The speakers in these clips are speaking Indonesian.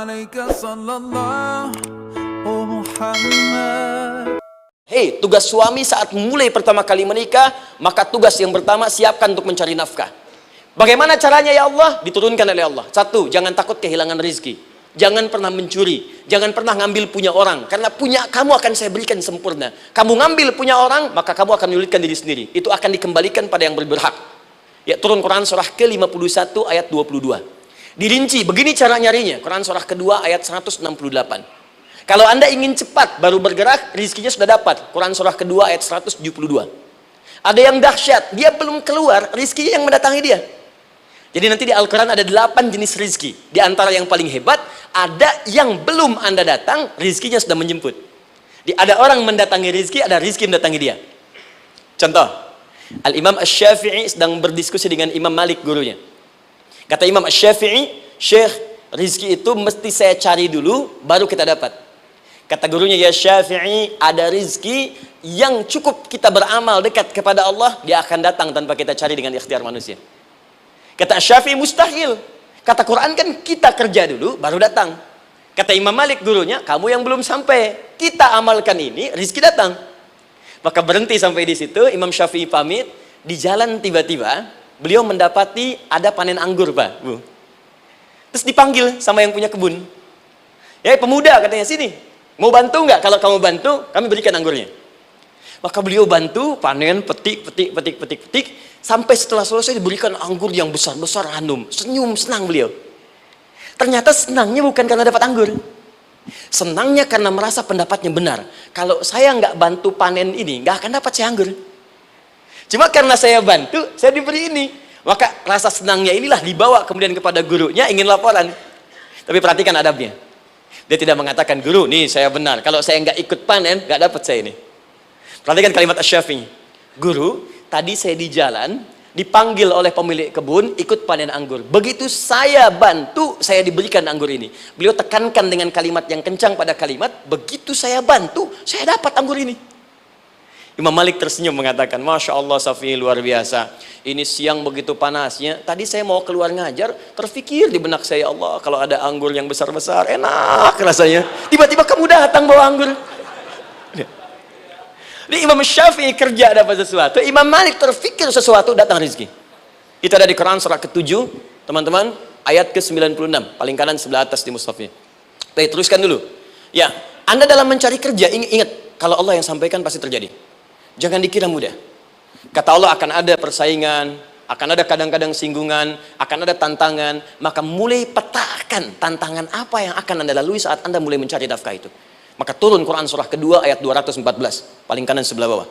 Hei, tugas suami saat mulai pertama kali menikah, maka tugas yang pertama siapkan untuk mencari nafkah. Bagaimana caranya ya Allah? Diturunkan oleh Allah. Satu, jangan takut kehilangan rezeki. Jangan pernah mencuri. Jangan pernah ngambil punya orang. Karena punya kamu akan saya berikan sempurna. Kamu ngambil punya orang, maka kamu akan menyulitkan diri sendiri. Itu akan dikembalikan pada yang berhak. Ya, turun Quran surah ke-51 ayat 22. Dirinci, begini cara nyarinya. Quran surah kedua ayat 168. Kalau Anda ingin cepat baru bergerak, rizkinya sudah dapat. Quran surah kedua ayat 172. Ada yang dahsyat, dia belum keluar, rizkinya yang mendatangi dia. Jadi nanti di Al-Quran ada 8 jenis rizki. Di antara yang paling hebat, ada yang belum Anda datang, rizkinya sudah menjemput. Ada orang mendatangi rizki, ada rizki mendatangi dia. Contoh, Al-Imam Asy-Syafi'i sedang berdiskusi dengan Imam Malik gurunya. Kata Imam Asy-Syafi'i, Syekh, rizki itu mesti saya cari dulu, baru kita dapat. Kata gurunya, ya Syafi'i, ada rizki yang cukup kita beramal dekat kepada Allah, dia akan datang tanpa kita cari dengan ikhtiar manusia. Kata Syafi'i, mustahil. Kata Quran kan kita kerja dulu, baru datang. Kata Imam Malik gurunya, kamu yang belum sampai, kita amalkan ini, rizki datang. Maka berhenti sampai di situ, Imam Syafi'i pamit, di jalan tiba-tiba, beliau mendapati ada panen anggur, Pak, Bu. Terus dipanggil sama yang punya kebun. Ya pemuda, katanya, sini. Mau bantu nggak? Kalau kamu bantu, kami berikan anggurnya. Maka beliau bantu, panen, petik, sampai setelah selesai diberikan anggur yang besar-besar, hanum. Senyum, senang beliau. Ternyata senangnya bukan karena dapat anggur. Senangnya karena merasa pendapatnya benar. Kalau saya nggak bantu panen ini, nggak akan dapat saya anggur. Cuma karena saya bantu, saya diberi ini. Maka rasa senangnya inilah dibawa kemudian kepada gurunya, ingin laporan. Tapi perhatikan adabnya. Dia tidak mengatakan, guru, nih saya benar. Kalau saya nggak ikut panen, nggak dapat saya ini. Perhatikan kalimat Asy-Syafi'i. Guru, tadi saya di jalan, dipanggil oleh pemilik kebun, ikut panen anggur. Begitu saya bantu, saya diberikan anggur ini. Beliau tekankan dengan kalimat yang kencang pada kalimat, begitu saya bantu, saya dapat anggur ini. Imam Malik tersenyum mengatakan, Masya Allah Syafi'i, luar biasa. Ini siang begitu panasnya, tadi saya mau keluar ngajar, terfikir di benak saya, Allah, kalau ada anggur yang besar-besar, enak rasanya. Tiba-tiba kamu datang bawa anggur. Jadi Imam Syafi'i kerja dapat sesuatu, Imam Malik terfikir sesuatu, datang rezeki. Itu ada di Quran surah ke-7, teman-teman, ayat ke-96, paling kanan sebelah atas di mushafnya. Baik, teruskan dulu. Ya, Anda dalam mencari kerja, ingat, kalau Allah yang sampaikan pasti terjadi. Jangan dikira mudah. Kata Allah akan ada persaingan, akan ada kadang-kadang singgungan, akan ada tantangan. Maka mulai petakan tantangan apa yang akan Anda lalui saat Anda mulai mencari nafkah itu. Maka turun Quran surah kedua ayat 214, paling kanan sebelah bawah.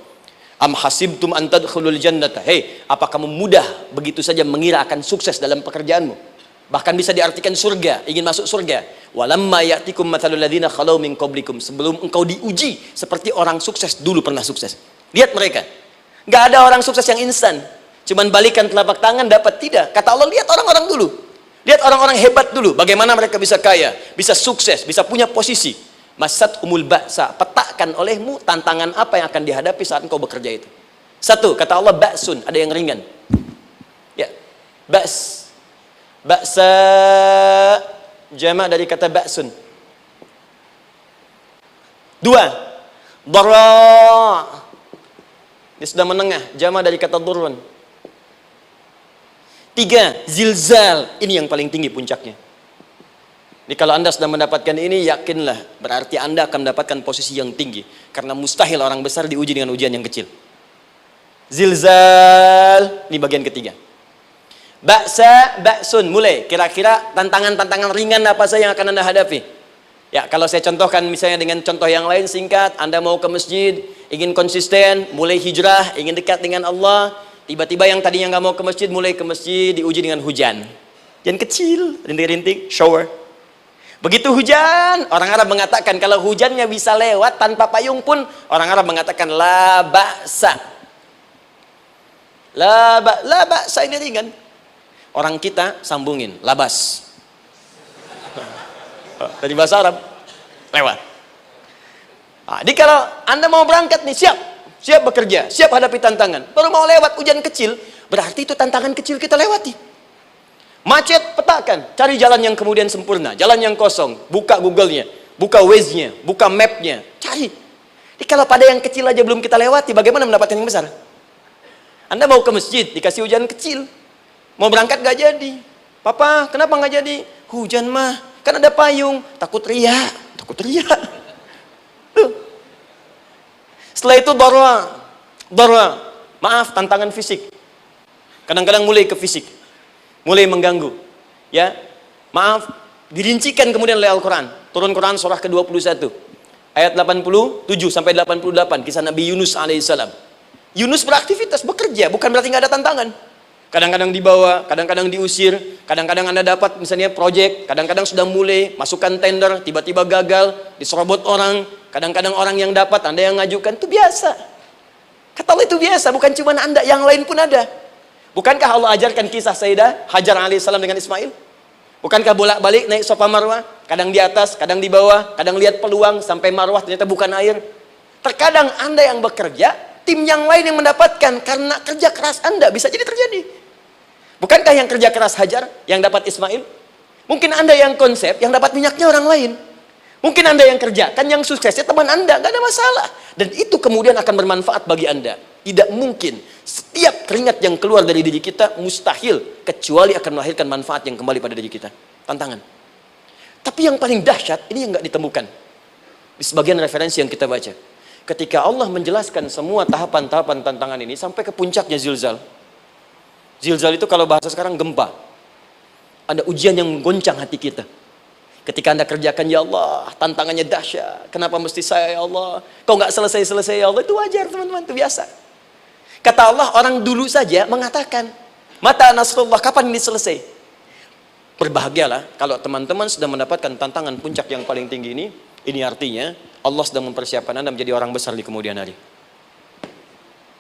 Am hasibtum an tadkhulul jannata. Hei, apa kamu mudah begitu saja mengira akan sukses dalam pekerjaanmu? Bahkan bisa diartikan surga, ingin masuk surga. Walamma ya'tikum mathalul ladzina khalau min qablikum. Sebelum engkau diuji seperti orang sukses dulu pernah sukses. Lihat mereka. Nggak ada orang sukses yang instan. Cuman balikan telapak tangan dapat, tidak. Kata Allah, lihat orang-orang dulu. Lihat orang-orang hebat dulu. Bagaimana mereka bisa kaya, bisa sukses, bisa punya posisi. Masat umul ba'sa. Petakan olehmu tantangan apa yang akan dihadapi saat engkau bekerja itu. Satu, kata Allah, ba'sun. Ada yang ringan. Ya, ba's. Ba'sa jama' dari kata ba'sun. Dua, dara'. Dia sudah menengah, jama' dari kata durun. Tiga, zilzal. Ini yang paling tinggi puncaknya. Jadi kalau Anda sudah mendapatkan ini, yakinlah, berarti Anda akan mendapatkan posisi yang tinggi. Karena mustahil orang besar diuji dengan ujian yang kecil. Zilzal, ini bagian ketiga. Ba'sa, ba'sun, mulai. Kira-kira tantangan-tantangan ringan apa saja yang akan Anda hadapi? Ya, kalau saya contohkan misalnya dengan contoh yang lain singkat, Anda mau ke masjid, ingin konsisten, mulai hijrah, ingin dekat dengan Allah, tiba-tiba yang tadinya nggak mau ke masjid, mulai ke masjid, diuji dengan hujan. Hujan kecil, rintik-rintik, shower. Begitu hujan, orang Arab mengatakan kalau hujannya bisa lewat tanpa payung pun, orang Arab mengatakan la ba'sa. La ba'sa ini ringan. Orang kita sambungin, labas. Dari bahasa Arab lewat. Jadi kalau Anda mau berangkat nih, siap bekerja, siap hadapi tantangan. Baru mau lewat hujan kecil, berarti itu tantangan kecil kita lewati. Macet, petakan. Cari jalan yang kemudian sempurna, jalan yang kosong. Buka Google-nya, buka Waze-nya, buka map-nya. Cari. Jadi kalau pada yang kecil aja belum kita lewati, bagaimana mendapatkan yang besar? Anda mau ke masjid, dikasih hujan kecil. Mau berangkat gak jadi. Papa, kenapa gak jadi? Hujan mah, kan ada payung. Takut riak, takut riak. Tuh. Setelah itu darwa. Maaf, tantangan fisik. Kadang-kadang mulai ke fisik. Mulai mengganggu. Ya, maaf, dirincikan kemudian oleh Al-Quran. Turun Quran surah ke-21. Ayat 87 sampai 88. Kisah Nabi Yunus alaihissalam. Yunus beraktivitas, bekerja. Bukan berarti nggak ada tantangan. Kadang-kadang dibawa, kadang-kadang diusir. Kadang-kadang Anda dapat misalnya proyek. Kadang-kadang sudah mulai, masukkan tender. Tiba-tiba gagal, diserobot orang. Kadang-kadang orang yang dapat, Anda yang ngajukan. Itu biasa. Kata Allah itu biasa. Bukan cuma Anda, yang lain pun ada. Bukankah Allah ajarkan kisah Sayyidah Hajar alaihissalam dengan Ismail? Bukankah bolak-balik naik Safa Marwah? Kadang di atas, kadang di bawah, kadang lihat peluang sampai Marwah ternyata bukan air. Terkadang Anda yang bekerja, tim yang lain yang mendapatkan karena kerja keras Anda bisa jadi terjadi. Bukankah yang kerja keras Hajar yang dapat Ismail? Mungkin Anda yang konsep yang dapat minyaknya orang lain. Mungkin Anda yang kerja, kan yang suksesnya teman Anda, nggak ada masalah. Dan itu kemudian akan bermanfaat bagi Anda. Tidak mungkin setiap keringat yang keluar dari diri kita mustahil kecuali akan melahirkan manfaat yang kembali pada diri kita. Tantangan. Tapi yang paling dahsyat ini yang nggak ditemukan di sebagian referensi yang kita baca. Ketika Allah menjelaskan semua tahapan-tahapan tantangan ini sampai ke puncaknya zilzal. Zilzal itu kalau bahasa sekarang gempa. Ada ujian yang menggoncang hati kita. Ketika Anda kerjakan, ya Allah, tantangannya dahsyat. Kenapa mesti saya, ya Allah? Kau nggak selesai-selesai, ya Allah. Itu wajar, teman-teman. Itu biasa. Kata Allah, orang dulu saja mengatakan, mata nasrullah, kapan ini selesai? Berbahagialah kalau teman-teman sudah mendapatkan tantangan puncak yang paling tinggi ini. Ini artinya Allah sedang mempersiapkan Anda menjadi orang besar di kemudian hari.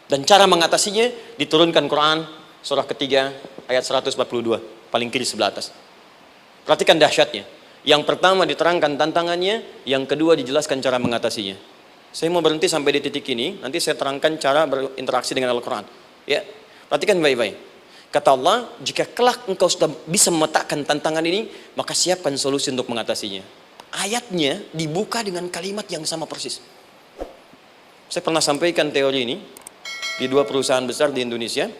Dan cara mengatasinya diturunkan Quran surah ketiga ayat 142, paling kiri sebelah atas. Perhatikan dahsyatnya. Yang pertama diterangkan tantangannya, yang kedua dijelaskan cara mengatasinya. Saya mau berhenti sampai di titik ini, nanti saya terangkan cara berinteraksi dengan Al-Quran. Ya, perhatikan baik-baik. Kata Allah, jika kelak engkau sudah bisa memetakan tantangan ini, maka siapkan solusi untuk mengatasinya. Ayatnya dibuka dengan kalimat yang sama persis. Saya pernah sampaikan teori ini di dua perusahaan besar di Indonesia.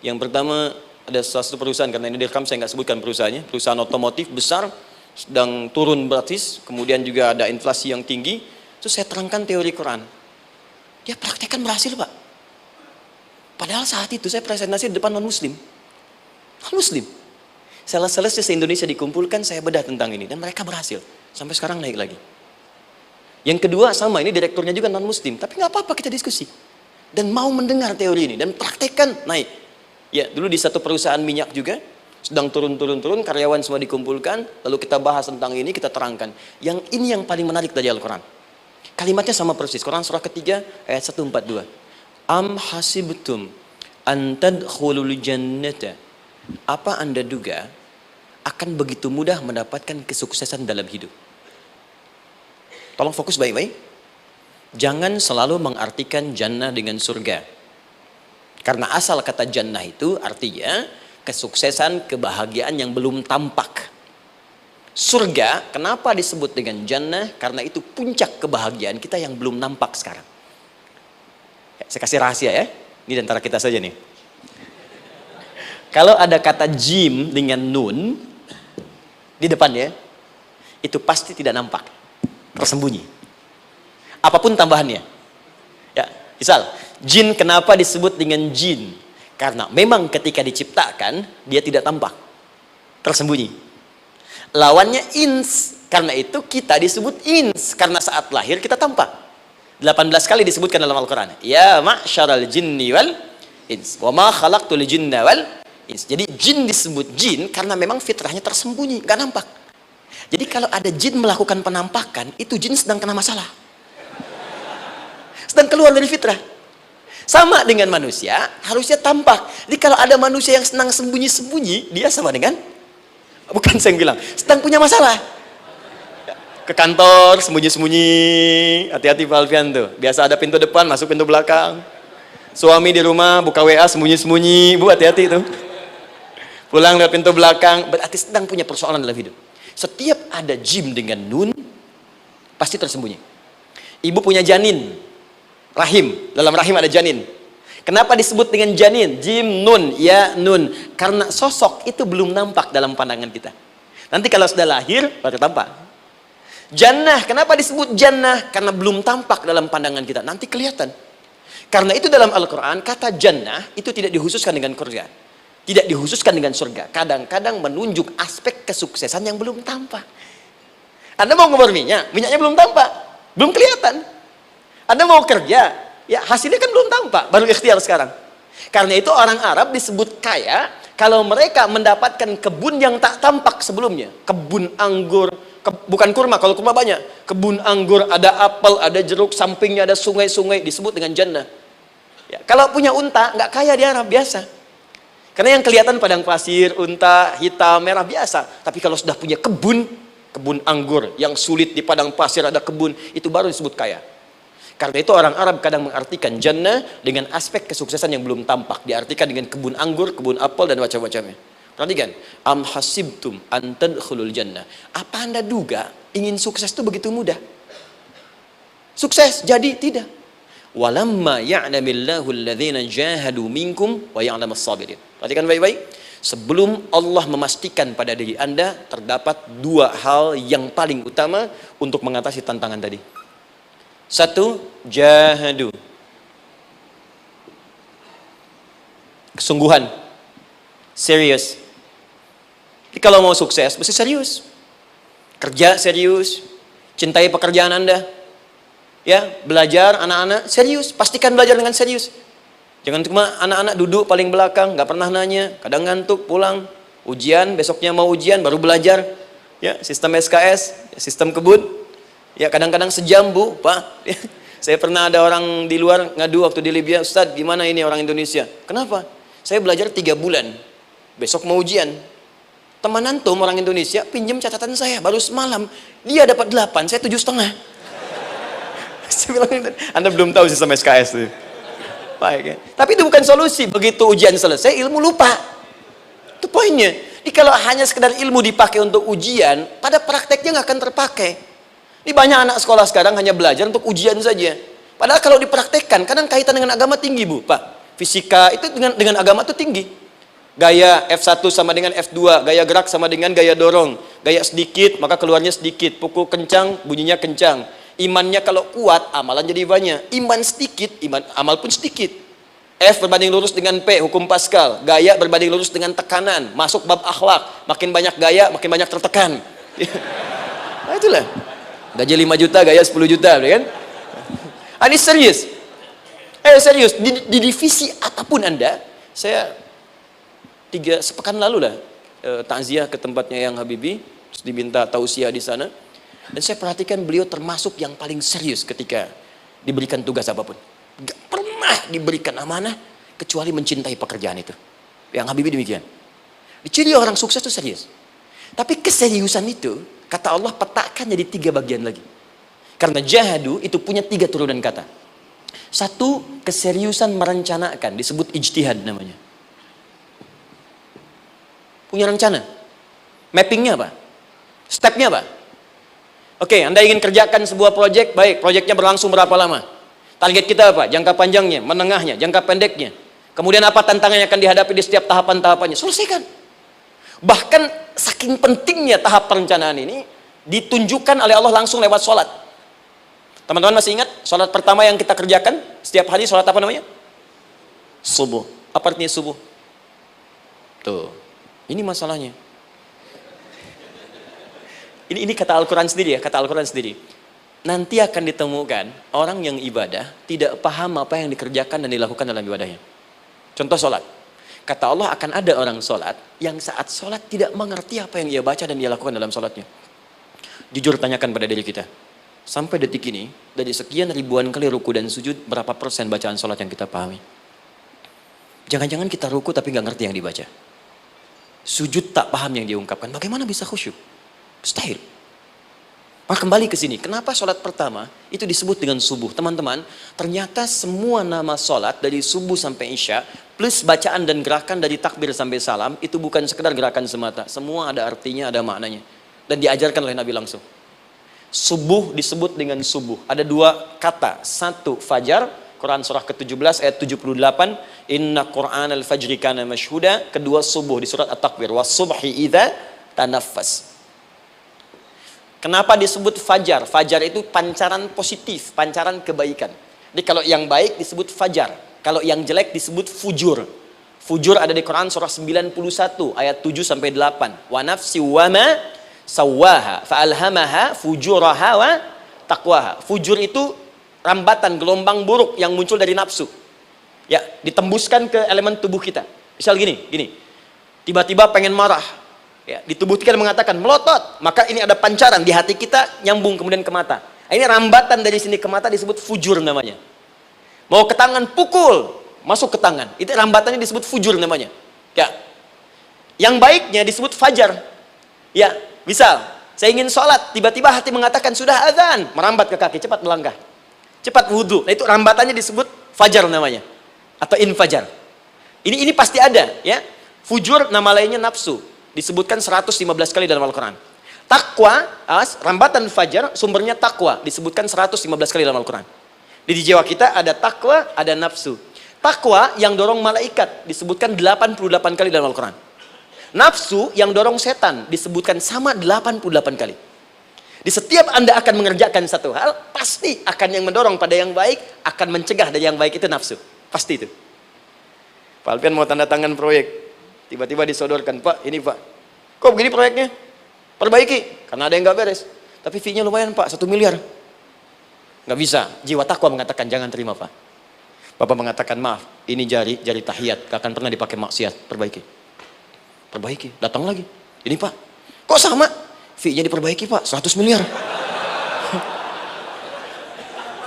Yang pertama, ada salah satu perusahaan, karena ini direkam saya nggak sebutkan perusahaannya, perusahaan otomotif besar, sedang turun gratis, kemudian juga ada inflasi yang tinggi. Terus saya terangkan teori Quran. Dia praktekkan berhasil, Pak. Padahal saat itu saya presentasi di depan non-muslim. Non-muslim. Sales-sales se-Indonesia dikumpulkan, saya bedah tentang ini. Dan mereka berhasil. Sampai sekarang naik lagi. Yang kedua sama, ini direkturnya juga non-muslim. Tapi nggak apa-apa, kita diskusi. Dan mau mendengar teori ini. Dan praktekkan, naik. Ya, dulu di satu perusahaan minyak juga. Sedang turun, karyawan semua dikumpulkan. Lalu kita bahas tentang ini, kita terangkan. Yang ini yang paling menarik dari Al-Quran. Kalimatnya sama persis. Quran surah ketiga ayat 142. Am hasibtum an tadkhulul jannata. Apa Anda duga akan begitu mudah mendapatkan kesuksesan dalam hidup? Tolong fokus baik-baik. Jangan selalu mengartikan jannah dengan surga. Karena asal kata jannah itu artinya kesuksesan, kebahagiaan yang belum tampak. Surga, kenapa disebut dengan jannah? Karena itu puncak kebahagiaan kita yang belum nampak sekarang. Ya, saya kasih rahasia ya. Ini antara kita saja nih. Kalau ada kata jim dengan nun di depannya, itu pasti tidak nampak, tersembunyi. Apapun tambahannya. Ya, misal, jin kenapa disebut dengan jin? Karena memang ketika diciptakan, dia tidak tampak, tersembunyi. Lawannya ins, karena itu kita disebut ins, karena saat lahir kita tampak. 18 kali disebutkan dalam Al-Quran. Ya ma'syaral jinni wal ins, wa ma khalaqtul jinna wal ins. Jadi jin disebut jin karena memang fitrahnya tersembunyi, nggak nampak. Jadi kalau ada jin melakukan penampakan, itu jin sedang kena masalah, sedang keluar dari fitrah. Sama dengan manusia, harusnya tampak. Jadi kalau ada manusia yang senang sembunyi-sembunyi, dia sama dengan, bukan saya yang bilang, sedang punya masalah. Ke kantor sembunyi-sembunyi, hati-hati Pak Alfian tuh. Biasa ada pintu depan, masuk pintu belakang. Suami di rumah buka WA sembunyi-sembunyi, Bu hati-hati tuh. pulang lewat pintu belakang, berarti sedang punya persoalan dalam hidup. Setiap ada jim dengan nun, pasti tersembunyi. Ibu punya janin, rahim, dalam rahim ada janin. Kenapa disebut dengan janin? Jim, nun, ya, nun. Karena sosok itu belum nampak dalam pandangan kita. Nanti kalau sudah lahir, baru tampak. Jannah, kenapa disebut jannah? Karena belum tampak dalam pandangan kita. Nanti kelihatan. Karena itu dalam Al-Quran, kata jannah itu tidak dikhususkan dengan surga. Tidak dikhususkan dengan surga. Kadang-kadang menunjuk aspek kesuksesan yang belum tampak. Anda mau ngubur minyak, minyaknya belum tampak. Belum kelihatan. Anda mau kerja, ya hasilnya kan belum tampak, baru ikhtiar sekarang. Karena itu orang Arab disebut kaya kalau mereka mendapatkan kebun yang tak tampak sebelumnya. Kebun anggur, bukan kurma, kalau kurma banyak. Kebun anggur, ada apel, ada jeruk, sampingnya ada sungai-sungai, disebut dengan jannah. Ya, kalau punya unta, nggak kaya di Arab, biasa. Karena yang kelihatan padang pasir, unta, hitam, merah, biasa. Tapi kalau sudah punya kebun anggur, yang sulit di padang pasir ada kebun, itu baru disebut kaya. Karena itu orang Arab kadang mengartikan jannah dengan aspek kesuksesan yang belum tampak. Diartikan dengan kebun anggur, kebun apel, dan macam-macamnya. Perhatikan. Am hasibtum an tadkhulul jannah. Apa Anda duga ingin sukses itu begitu mudah? Sukses jadi tidak. Walamma ya'lamillahu alladhina jahadu minkum wa ya'lamas sabirin. Perhatikan baik-baik. Sebelum Allah memastikan pada diri Anda terdapat dua hal yang paling utama untuk mengatasi tantangan tadi. Satu, jahadu. Kesungguhan. Serius. Jadi kalau mau sukses, mesti serius. Kerja serius. Cintai pekerjaan Anda. Ya, belajar anak-anak serius. Pastikan belajar dengan serius. Jangan cuma anak-anak duduk paling belakang, nggak pernah nanya, kadang ngantuk, pulang. Ujian, besoknya mau ujian, baru belajar. Ya, sistem SKS, sistem kebun. Ya, kadang-kadang sejam, Bu, Pak. Saya pernah ada orang di luar ngadu waktu di Libya, Ustadz, gimana ini orang Indonesia? Kenapa? Saya belajar 3 bulan. Besok mau ujian. Teman antum orang Indonesia pinjam catatan saya baru semalam. Dia dapat 8, saya 7,5. Saya bilang, Anda belum tahu sistem SKS tuh. Baik, ya. Tapi itu bukan solusi. Begitu ujian selesai, ilmu lupa. Itu poinnya. Jadi kalau hanya sekedar ilmu dipakai untuk ujian, pada prakteknya nggak akan terpakai. Ini banyak anak sekolah sekarang hanya belajar untuk ujian saja. Padahal kalau dipraktekkan, kadang kaitan dengan agama tinggi, Bu, Pak. Fisika itu dengan agama itu tinggi. Gaya F1 sama dengan F2, gaya gerak sama dengan gaya dorong. Gaya sedikit, maka keluarnya sedikit. Pukul kencang, bunyinya kencang. Imannya kalau kuat, amalan jadi banyak. Iman sedikit, amal pun sedikit. F berbanding lurus dengan P, hukum Pascal. Gaya berbanding lurus dengan tekanan. Masuk bab akhlak. Makin banyak gaya, makin banyak tertekan. Nah itulah. Gaji 5 juta, gaya 10 juta, kan? Ini serius. Serius. Di divisi apapun Anda, saya 3 sepekan lalu lah takziah ke tempatnya yang Habibie, terus diminta tausiah di sana. Dan saya perhatikan beliau termasuk yang paling serius ketika diberikan tugas apapun. Gak pernah diberikan amanah kecuali mencintai pekerjaan itu. Yang Habibie demikian. Ciri orang sukses itu serius. Tapi keseriusan itu, kata Allah petakan jadi 3 bagian lagi. Karena jahadu itu punya 3 turunan kata. Satu, keseriusan merencanakan, disebut ijtihad namanya. Punya rencana. Mappingnya apa? Stepnya apa? Oke, Anda ingin kerjakan sebuah proyek, baik, proyeknya berlangsung berapa lama? Target kita apa? Jangka panjangnya, menengahnya, jangka pendeknya. Kemudian apa tantangan yang akan dihadapi di setiap tahapan-tahapannya? Selesaikan. Bahkan saking pentingnya tahap perencanaan ini, ditunjukkan oleh Allah langsung lewat sholat. Teman-teman masih ingat? Sholat pertama yang kita kerjakan, setiap hari sholat apa namanya? Subuh. Apa artinya subuh? Tuh, ini masalahnya. Ini kata Al-Quran sendiri ya, kata Al-Quran sendiri. Nanti akan ditemukan orang yang ibadah tidak paham apa yang dikerjakan dan dilakukan dalam ibadahnya. Contoh sholat. Kata Allah akan ada orang sholat yang saat sholat tidak mengerti apa yang ia baca dan ia lakukan dalam sholatnya. Jujur tanyakan pada diri kita. Sampai detik ini, dari sekian ribuan kali ruku dan sujud, berapa persen bacaan sholat yang kita pahami? Jangan-jangan kita ruku tapi nggak ngerti yang dibaca. Sujud tak paham yang diungkapkan. Bagaimana bisa khusyuk? Mustahil. Maka kembali ke sini, kenapa sholat pertama itu disebut dengan subuh? Teman-teman, ternyata semua nama sholat dari subuh sampai isya, plus bacaan dan gerakan dari takbir sampai salam, itu bukan sekedar gerakan semata. Semua ada artinya, ada maknanya. Dan diajarkan oleh Nabi langsung. Subuh disebut dengan subuh. Ada dua kata. Satu, fajar. Quran surah ke-17 ayat 78. Inna Qur'an al-fajri kana mashhuda. Kedua, subuh di surat At-Takbir. Was-subhi idza tanaffas. Kenapa disebut fajar? Fajar itu pancaran positif, pancaran kebaikan. Jadi kalau yang baik disebut fajar. Kalau yang jelek disebut fujur. Fujur ada di Quran surah 91 ayat 7 sampai 8. Wa nafsi wa ma sawwaha fa'alhamaha fujuraha wa taqwaha. Fujur itu rambatan, gelombang buruk yang muncul dari nafsu. Ya, ditembuskan ke elemen tubuh kita. Misal gini. Tiba-tiba pengen marah. Ya, di tubuh kita mengatakan melotot, maka ini ada pancaran di hati kita nyambung kemudian ke mata. Ini rambatan dari sini ke mata disebut fujur namanya. Mau ke tangan pukul, masuk ke tangan. Itu rambatannya disebut fujur namanya. Ya. Yang baiknya disebut fajar. Ya, misal saya ingin sholat, tiba-tiba hati mengatakan sudah azan, merambat ke kaki, cepat melangkah, cepat wudhu. Nah itu rambatannya disebut fajar namanya, atau infajar. Ini pasti ada, ya. Fujur nama lainnya nafsu. Disebutkan 115 kali dalam Al-Quran. Takwa, rambatan fajar, sumbernya takwa. Disebutkan 115 kali dalam Al-Quran. Di jiwa kita ada takwa, ada nafsu. Takwa yang dorong malaikat, disebutkan 88 kali dalam Al-Quran. Nafsu yang dorong setan, disebutkan sama 88 kali. Di setiap Anda akan mengerjakan satu hal, pasti akan yang mendorong pada yang baik, akan mencegah dari yang baik itu nafsu. Pasti itu. Pak Alpian mau tanda tangan proyek. Tiba-tiba disodorkan, Pak, ini Pak, kok begini proyeknya? Perbaiki, karena ada yang nggak beres. Tapi fee-nya lumayan Pak, 1 miliar. Nggak bisa, jiwa takwa mengatakan jangan terima Pak. Bapak mengatakan maaf, ini jari tahiyat, gak akan pernah dipakai maksiat, perbaiki, datang lagi. Ini Pak, kok sama? Fee-nya diperbaiki Pak, 100 miliar.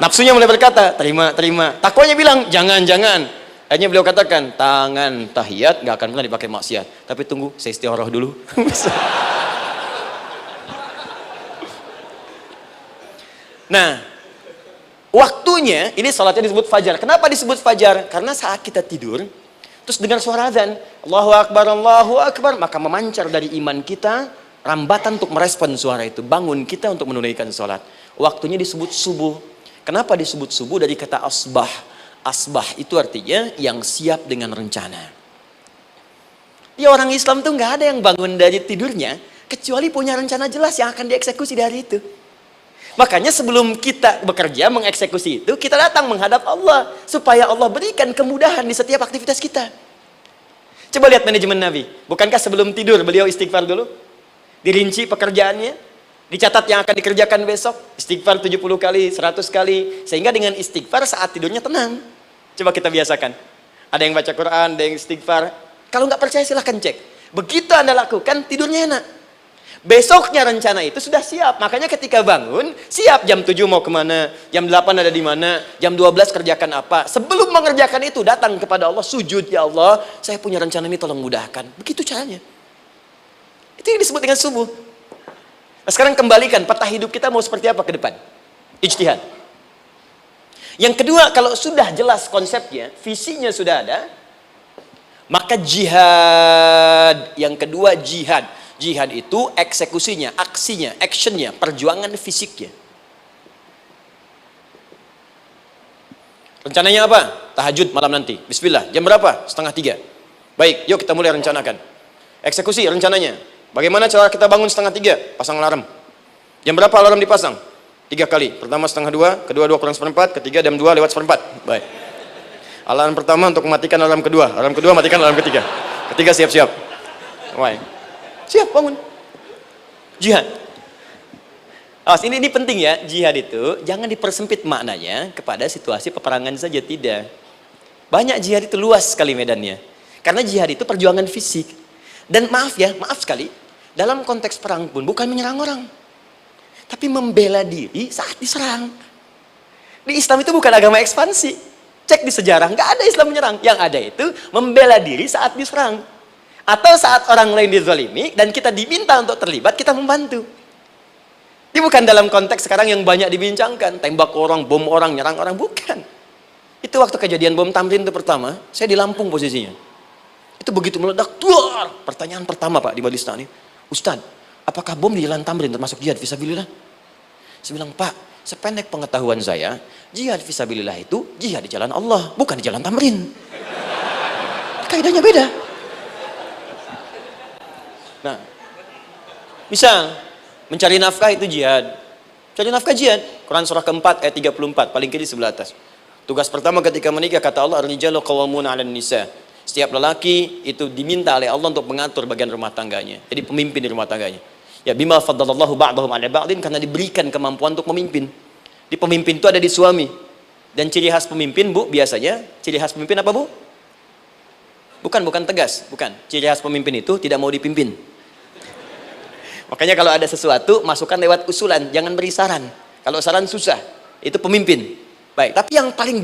Nafsunya mulai berkata, terima. Takwanya bilang, jangan. Akhirnya beliau katakan, tangan tahiyat gak akan pernah dipakai maksiat. Tapi tunggu, saya istiqoroh dulu. Nah, waktunya, ini salatnya disebut fajar. Kenapa disebut fajar? Karena saat kita tidur, terus dengar suara azan, Allahu Akbar, maka memancar dari iman kita, rambatan untuk merespon suara itu. Bangun kita untuk menunaikan salat. Waktunya disebut subuh. Kenapa disebut subuh? Dari kata asbah. Asbah itu artinya yang siap dengan rencana. Ya orang Islam tuh nggak ada yang bangun dari tidurnya kecuali punya rencana jelas yang akan dieksekusi dari itu. Makanya sebelum kita bekerja mengeksekusi itu, kita datang menghadap Allah supaya Allah berikan kemudahan di setiap aktivitas kita. Coba lihat manajemen Nabi. Bukankah sebelum tidur beliau istighfar dulu? Dirinci pekerjaannya, dicatat yang akan dikerjakan besok, istighfar 70 kali, 100 kali, sehingga dengan istighfar saat tidurnya tenang. Coba kita biasakan. Ada yang baca Quran, ada yang istighfar. Kalau nggak percaya silahkan cek. Begitu Anda lakukan, tidurnya enak. Besoknya rencana itu sudah siap. Makanya ketika bangun, siap jam 7 mau kemana, jam 8 ada di mana, jam 12 kerjakan apa. Sebelum mengerjakan itu, datang kepada Allah, sujud, ya Allah, saya punya rencana ini tolong mudahkan. Begitu caranya. Itu yang disebut dengan subuh. Nah, sekarang kembalikan, peta hidup kita mau seperti apa ke depan? Ijtihad. Yang kedua, kalau sudah jelas konsepnya, visinya sudah ada, maka jihad. Yang kedua, jihad. Jihad itu eksekusinya, aksinya, actionnya, perjuangan fisiknya. Rencananya apa? Tahajud malam nanti. Bismillah. Jam berapa? 2:30. Baik, yuk kita mulai rencanakan. Eksekusi rencananya. Bagaimana cara kita bangun 2:30? Pasang alarm. Jam berapa alarm dipasang? 3 kali. Pertama 1:30, kedua 2 kurang 1/4, ketiga jam 2 lewat 1/4. Baik. Alarm pertama untuk mematikan alarm kedua matikan alarm ketiga. Ketiga siap-siap. Baik. Siap bangun. Jihad. Awas, ini penting ya, jihad itu jangan dipersempit maknanya kepada situasi peperangan saja, tidak. Banyak jihad itu luas sekali medannya. Karena jihad itu perjuangan fisik. Dan maaf sekali, dalam konteks perang pun bukan menyerang orang. Tapi membela diri saat diserang. Di Islam itu bukan agama ekspansi. Cek di sejarah, nggak ada Islam menyerang. Yang ada itu membela diri saat diserang. Atau saat orang lain dizalimi dan kita diminta untuk terlibat, kita membantu. Ini bukan dalam konteks sekarang yang banyak dibincangkan, tembak orang, bom orang, nyerang orang, bukan. Itu waktu kejadian bom Tamrin itu pertama, saya di Lampung posisinya. Itu begitu meledak, tuar. Pertanyaan pertama Pak di Balista ini, Ustadz, apakah bom di Jalan Tamrin termasuk jihad fisabilillah? Saya bilang, Pak, sependek pengetahuan saya, jihad fisabilillah itu jihad di jalan Allah, bukan di Jalan Tamrin. Kaidahnya beda. Nah, misal mencari nafkah itu jihad. Cari nafkah jihad. Quran surah keempat ayat 34, paling kiri sebelah atas. Tugas pertama ketika menikah, kata Allah, ar-rijalu qawwamuna 'alan nisa. Setiap lelaki itu diminta oleh Allah untuk mengatur bagian rumah tangganya. Jadi pemimpin di rumah tangganya. Ya bima faddalallahu ba'dahum 'ala ba'din, karena diberikan kemampuan untuk memimpin. Di pemimpin itu ada di suami. Dan ciri khas pemimpin, Bu, biasanya ciri khas pemimpin apa, Bu? Bukan tegas, bukan. Ciri khas pemimpin itu tidak mau dipimpin. Makanya kalau ada sesuatu, masukkan lewat usulan, jangan beri saran. Kalau saran susah, itu pemimpin. Baik, tapi yang paling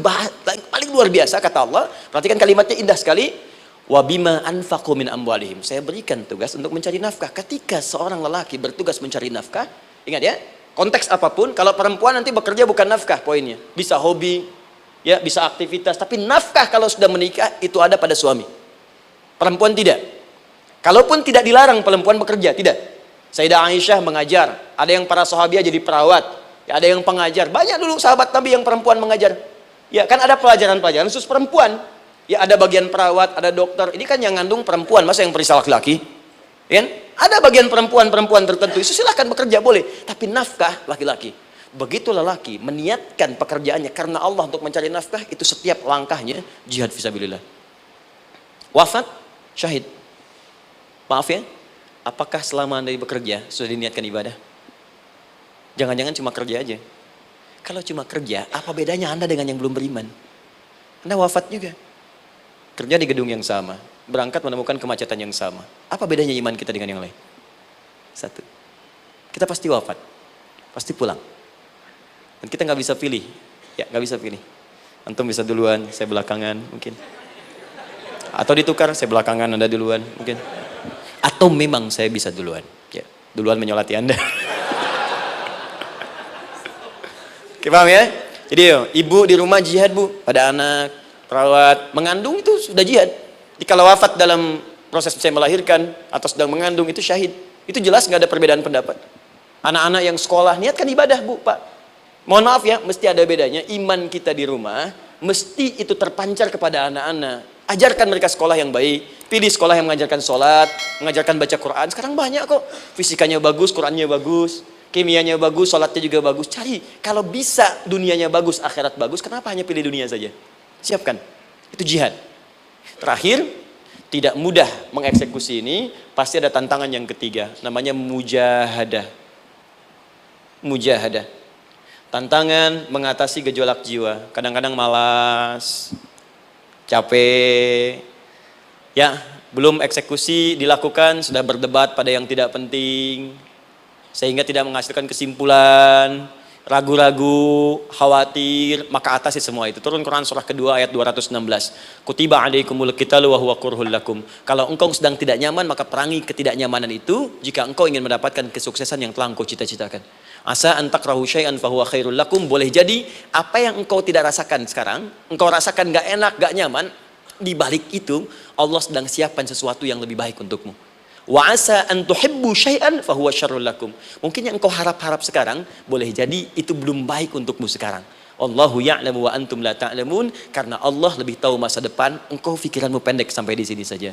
luar biasa kata Allah, perhatikan kalimatnya indah sekali. Wa bima anfaqu min amwalihim. Saya berikan tugas untuk mencari nafkah. Ketika seorang lelaki bertugas mencari nafkah, ingat ya, konteks apapun, kalau perempuan nanti bekerja bukan nafkah poinnya. Bisa hobi, ya, bisa aktivitas, tapi nafkah kalau sudah menikah itu ada pada suami. Perempuan tidak. Kalaupun tidak dilarang perempuan bekerja, tidak. Sayyidah Aisyah mengajar, ada yang para sahabiah jadi perawat, ya, ada yang pengajar. Banyak dulu sahabat Nabi yang perempuan mengajar. Ya, kan ada pelajaran-pelajaran khusus perempuan. Ya, ada bagian perawat, ada dokter. Ini kan yang ngandung perempuan, masa yang perisa laki-laki? Ya, ada bagian perempuan tertentu. Itu silahkan bekerja, boleh. Tapi nafkah laki-laki. Begitu lelaki meniatkan pekerjaannya karena Allah untuk mencari nafkah, itu setiap langkahnya jihad fisabilillah. Wafat, syahid. Maaf ya, apakah selama Anda bekerja sudah diniatkan ibadah? Jangan-jangan cuma kerja aja. Kalau cuma kerja, apa bedanya Anda dengan yang belum beriman? Anda wafat juga. Kerja di gedung yang sama, berangkat menemukan kemacetan yang sama. Apa bedanya iman kita dengan yang lain? Satu, kita pasti wafat, pasti pulang. Dan kita nggak bisa pilih, ya nggak bisa pilih. Antum bisa duluan, saya belakangan mungkin. Atau ditukar, saya belakangan, Anda duluan mungkin. Atau memang saya bisa duluan, ya duluan menyolati Anda. Oke, paham ya? Jadi ibu di rumah jihad, Bu, pada anak, perawat, mengandung itu sudah jihad. Jadi kalau wafat dalam proses saya melahirkan atau sedang mengandung itu syahid. Itu jelas nggak ada perbedaan pendapat. Anak-anak yang sekolah niatkan ibadah, Bu, Pak. Mohon maaf ya, mesti ada bedanya. Iman kita di rumah mesti itu terpancar kepada anak-anak. Ajarkan mereka sekolah yang baik. Pilih sekolah yang mengajarkan sholat, mengajarkan baca Quran. Sekarang banyak kok. Fisikanya bagus, Qurannya bagus, kimianya bagus, sholatnya juga bagus. Cari. Kalau bisa dunianya bagus, akhirat bagus, kenapa hanya pilih dunia saja? Siapkan. Itu jihad. Terakhir, tidak mudah mengeksekusi ini, pasti ada tantangan yang ketiga, namanya mujahadah. Mujahadah. Tantangan mengatasi gejolak jiwa. Kadang-kadang malas, capek, ya, belum eksekusi dilakukan, sudah berdebat pada yang tidak penting, sehingga tidak menghasilkan kesimpulan, ragu-ragu, khawatir, maka atasi semua itu. Turun Quran surah kedua ayat 216. Kutiba alaikumul qitalu wa huwa kurhul lakum. Kalau engkau sedang tidak nyaman, maka perangi ketidaknyamanan itu jika engkau ingin mendapatkan kesuksesan yang telah engkau cita-citakan. Asa an takrahu syai'an fa huwa khairul lakum. Boleh jadi apa yang engkau tidak rasakan sekarang, engkau rasakan gak enak, gak nyaman, di balik itu Allah sedang siapkan sesuatu yang lebih baik untukmu. Wa asa an tuhibbu syai'an fa huwa syarrul lakum. Mungkin yang engkau harap-harap sekarang boleh jadi itu belum baik untukmu sekarang. Allahu ya'lamu wa antum la ta'lamun. Karena Allah lebih tahu masa depan, engkau pikiranmu pendek sampai di sini saja.